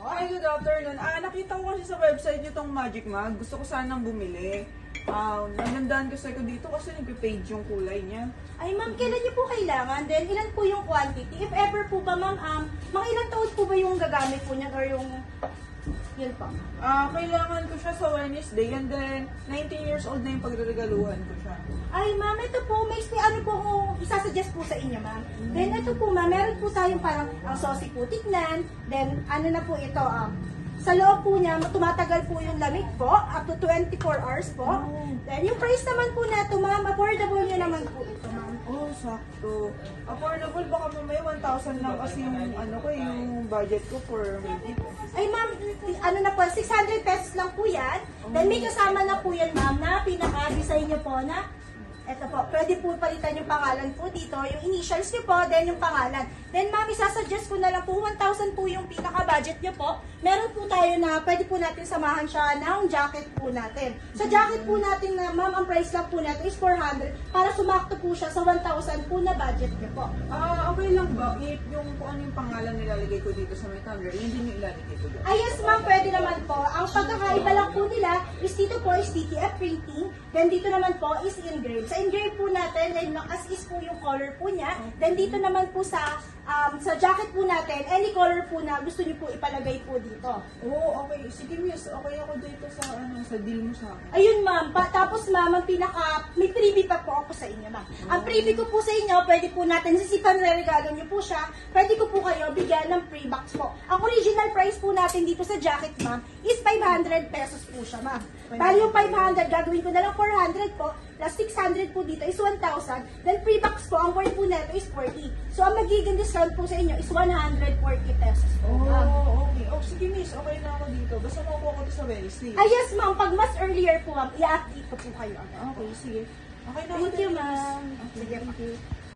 Hi, good afternoon. Nakita ko kasi sa website niyo tong Magic Mag. Gusto ko sanang bumili. Nagandaan kasi ko dito kasi nagpe-fade yung kulay niya. Ay ma'am, kailan niyo po kailangan? Then ilan po yung quantity? If ever po ba ma'am, mga ilang taon po ba yung gagamit po niya or yung yun po? Kailangan ko siya sa Wednesday and then 19 years old na yung pagreregaluhan ko siya. Ay ma'am, ito po, may ano po kung isasuggest po sa inyo ma'am. Then ito po ma'am, meron po tayong parang saucy po tignan. Then ano na po ito, sa loob po niya, tumatagal po yung lamig po, up to 24 hours po. Then yung price naman po na ito ma'am, affordable niya naman po ito ma'am. Oh, sakto. Affordable, baka mamaya 1,000 lang kasi yung budget ko for maybe. Ay ma'am, ano na po, 600 pesos lang po yan. Then may kasama na po yan ma'am na pinaka-design nyo po na eto po, pwede po palitan yung pangalan po dito, yung initials nyo po, then yung pangalan. Then ma'am, isasuggest ko na lang po, 1,000 po yung pinaka-budget nyo po. Meron po tayo na pwede po natin samahan siya ng jacket po natin. Sa jacket po natin na ma'am, ang price lang po natin is 400 para sumakto po siya sa 1,000 po na budget nyo po. Okay lang ba? If yung kung ano yung pangalan nilalagay ko dito sa may tumbler, hindi niyo ilalagay ko doon. Ay yes ma'am, pwede naman po. Ang pagkakaiba lang po nila is dito po is TTF printing, then dito naman po is engrave. Sa engrave po natin, then as is po yung color po niya, then dito naman po sa jacket po natin, any color po na gusto niyo po ipalagay po dito. Oo, okay. Sige, miss. Okay ako dito sa deal mo sa akin. Ayun ma'am, tapos ma'am, may freebie pa po ako sa inyo ma'am. Ang freebie ko po sa inyo, pwede po natin, sisipan na regalo niyo po siya, pwede ko po kayo bigyan ng free box po. Ang original price po natin dito sa jacket ma'am, is 500 pesos po siya ma'am. Bali yung 500, gagawin ko na lang 400 po, plus 600 po dito is 1,000, then free box po, ang worth po neto is 40. So ang magiging discount po sa inyo is 140 pesos po ma'am. Okay. Oh, sige, miss. Okay na ako dito. Basta makuha ko to sa Wednesday. Ay yes ma'am, pag mas earlier po ma'am, i-update ko po kayo. Okay, sige. Okay na ako Thank you dito, miss. ma'am. Okay, Sige, thank you.